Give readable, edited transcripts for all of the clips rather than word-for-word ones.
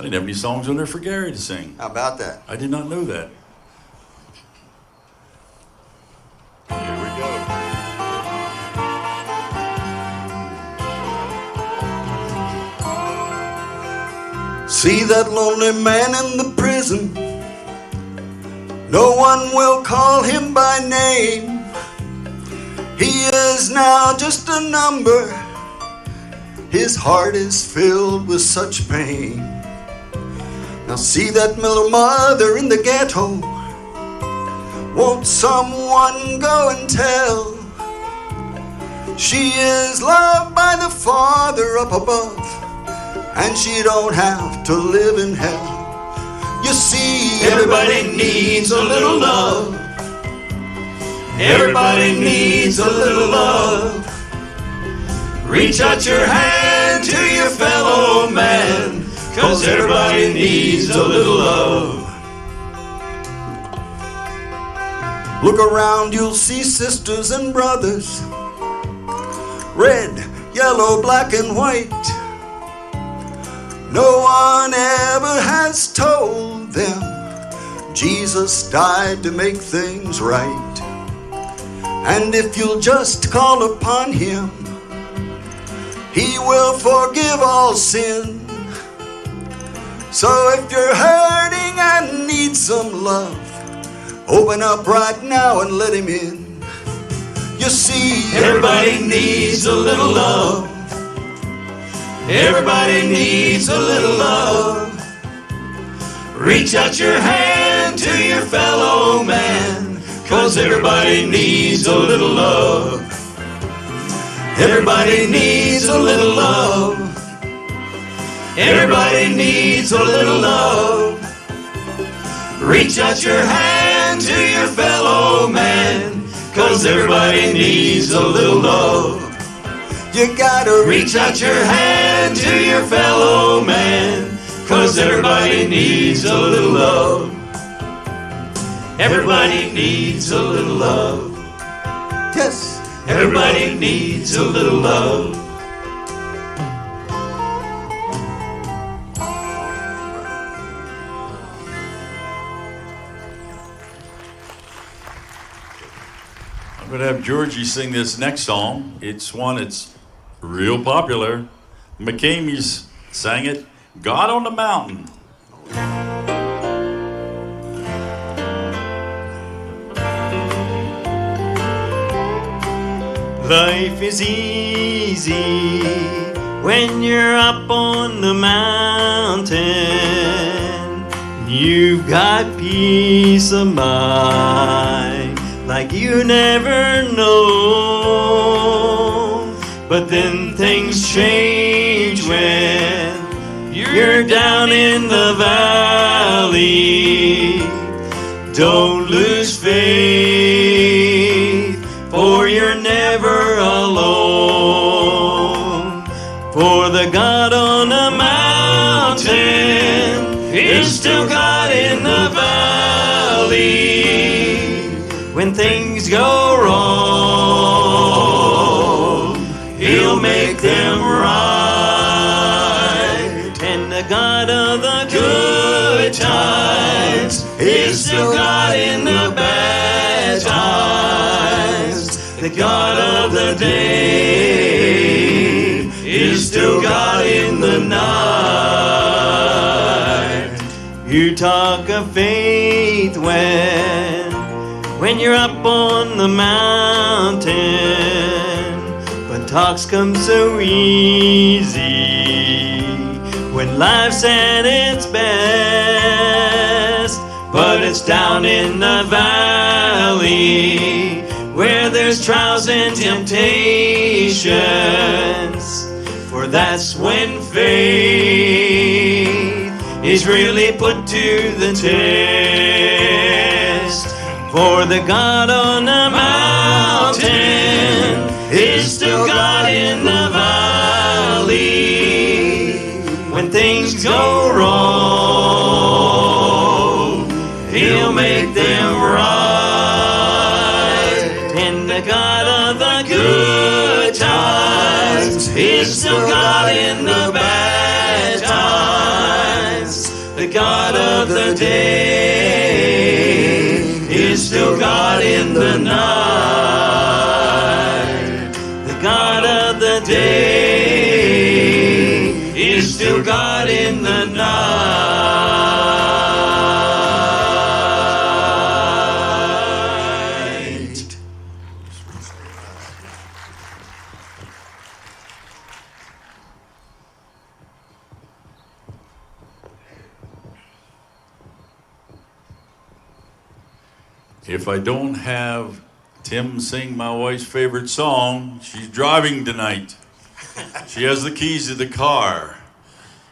I didn't have any songs on there for Gary to sing. How about that? I did not know that. Here we go. See that lonely man in the prison? No one will call him by name. He is now just a number. His heart is filled with such pain. Now see that little mother in the ghetto. Won't someone go and tell? She is loved by the Father up above, and she don't have to live in hell. You see, everybody needs a little love. Everybody needs a little love. Reach out your hand to your fellow man, 'cause everybody needs a little love. Look around, you'll see sisters and brothers, red, yellow, black and white. No one ever has told them Jesus died to make things right. And if you'll just call upon him, he will forgive all sin. So if you're hurting and need some love, open up right now and let him in. You see, everybody needs a little love. Everybody needs a little love. Reach out your hand to your fellow man, 'cause everybody needs a little love. Everybody needs a little love. Everybody needs a little love. Reach out your hand to your fellow man, 'cause everybody needs a little love. You gotta reach out your hand to your fellow man, 'cause everybody needs a little love. Everybody needs a little love. Yes, everybody needs a little love. I'm going to have Georgie sing this next song. It's one that's real popular. McCamey's sang it, God on the Mountain. Life is easy when you're up on the mountain. You've got peace of mind like you never know. But then things change when you're down in the valley. Don't lose faith, for you're never alone. For the God on the mountain is still God in the valley. When things go wrong, he'll make them right. And the God of the good times is still God in the bad times. The God of the day is still God in the night. You talk of faith when you're up on the mountain, but talks come so easy when life's at its best. But it's down in the valley where there's trials and temptations, for that's when faith is really put to the test. For the God on the mountain is still God in the valley. When things go wrong, he'll make them right. And the God of the good times is still God in the bad times. The God of the day is still God in the night. The God of the day is still God in the night. If I don't have Tim sing my wife's favorite song, she's driving tonight. She has the keys to the car.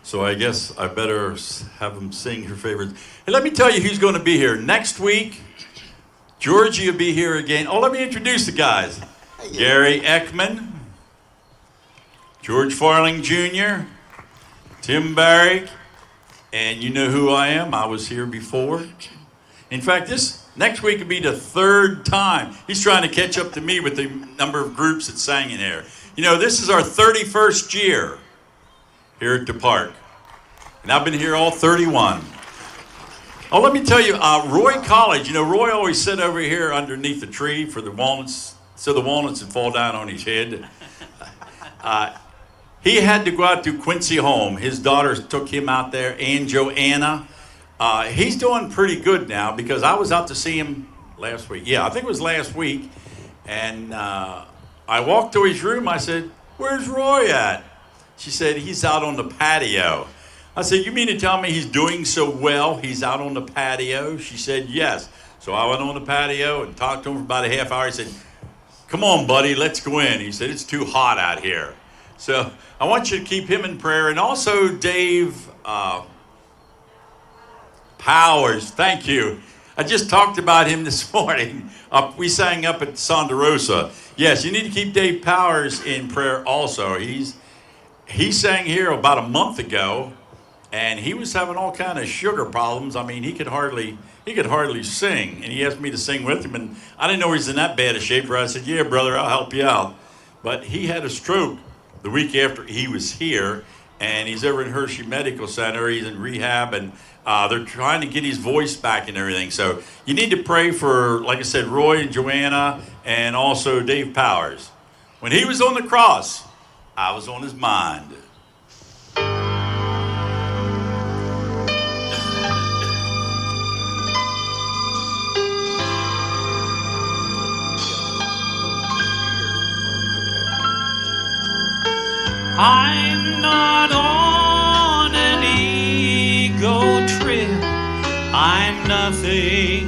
So I guess I better have him sing her favorite. And let me tell you who's going to be here. Next week, Georgie will be here again. Oh, let me introduce the guys. Gary Ekman, George Farling Jr., Tim Barrick, and you know who I am. I was here before. In fact, this next week will be the third time. He's trying to catch up to me with the number of groups that sang in here. You know, this is our 31st year here at the park. And I've been here all 31. Oh, let me tell you, Roy College, you know, Roy always sat over here underneath the tree for the walnuts, so the walnuts would fall down on his head. He had to go out to Quincy home. His daughters took him out there, and Joanna. He's doing pretty good now because I was out to see him last week. Yeah, I think it was last week. And I walked to his room. I said, "Where's Roy at?" She said, "He's out on the patio." I said, "You mean to tell me he's doing so well? He's out on the patio?" She said, "Yes." So I went on the patio and talked to him for about a half hour. He said, "Come on, buddy, let's go in." He said, "It's too hot out here." So I want you to keep him in prayer. And also Dave Powers, thank you. I just talked about him this morning. We sang up at Santa Rosa. Yes, you need to keep Dave Powers in prayer also. He sang here about a month ago, and he was having all kind of sugar problems. I mean, he could hardly sing, and he asked me to sing with him, and I didn't know he was in that bad a shape. I said, "Yeah, brother, I'll help you out." But he had a stroke the week after he was here, and he's over in Hershey Medical Center. He's in rehab, and they're trying to get his voice back and everything. So you need to pray for, like I said, Roy and Joanna, and also Dave Powers. When he was on the cross, I was on his mind. I'm not on an ego trip. I'm nothing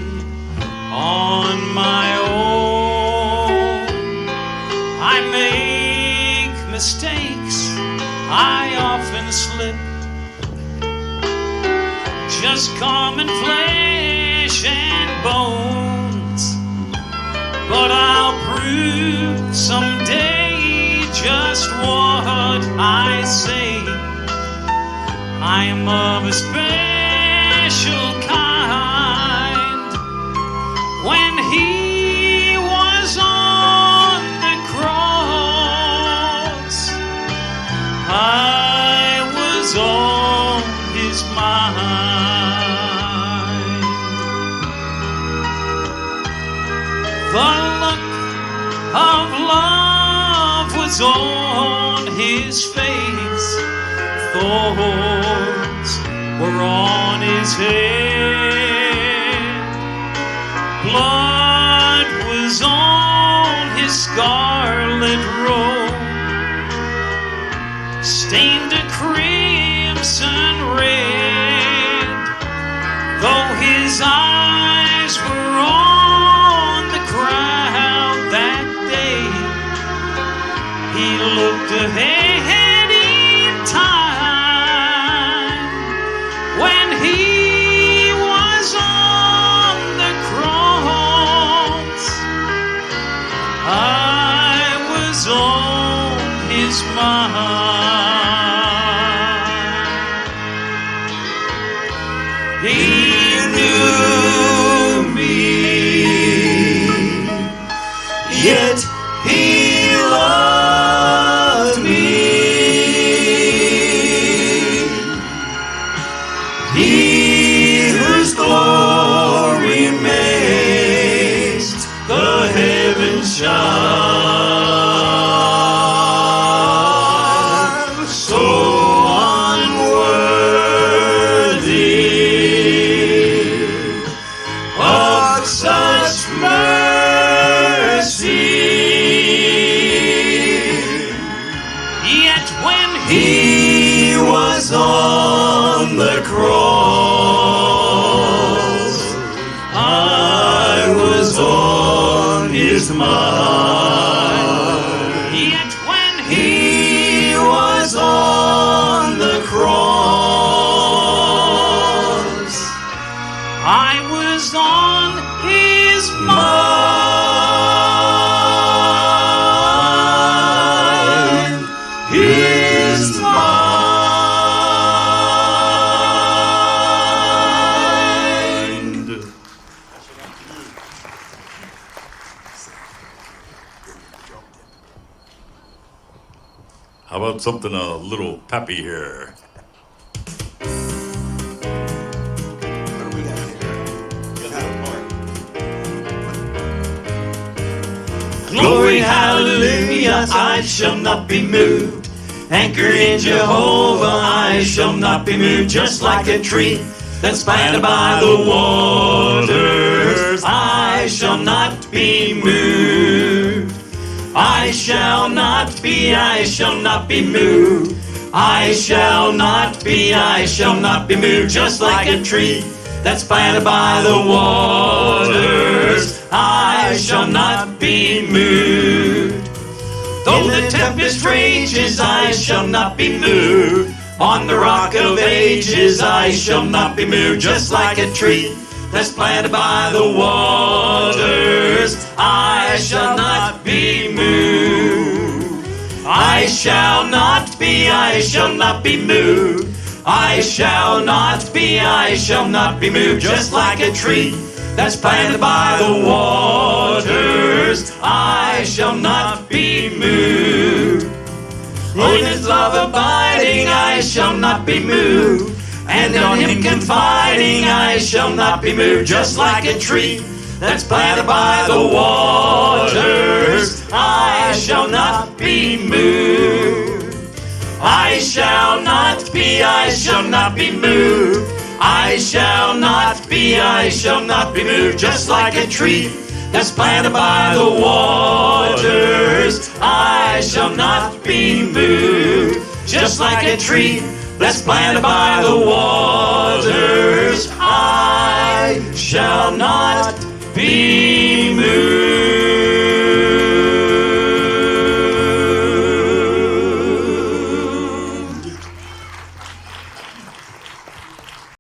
on my own. I make mistakes. I often slip. Just common flesh and bones. But I'll prove someday just what I say. I'm of a special kind. When he was on the cross, I was on his mind. The look of love was on his face. Thorns were on his head. Blood was on his scarlet robe, stained a crimson red. Though his eyes were on the crowd that day, he looked ahead in time. When he was on the cross, I was on his mind. He knew He was on the cross, I was on his mind. Yet when he was on the cross, I was on his mind. His mind. How about something a little peppy here? Glory, hallelujah, I shall not be moved. Anchor in Jehovah, I shall not be moved. Just like a tree that's planted by the waters, I shall not be moved. I shall not be moved. I shall not be moved. Just like a tree that's planted by the waters, I shall not be moved. Though the tempest rages, I shall not be moved. On the rock of ages, I shall not be moved. Just like a tree that's planted by the waters, I shall not be moved. I shall not be moved. I shall not be moved. Just like a tree that's planted by the waters, I shall not be moved. In his love abiding, I shall not be moved. And on him confiding, I shall not be moved. Just like a tree that's planted by the waters, I shall not be moved. I shall not be moved. I shall not be moved. Just like a tree that's planted by the waters, I shall not be moved. Just like a tree that's planted by the waters, I shall not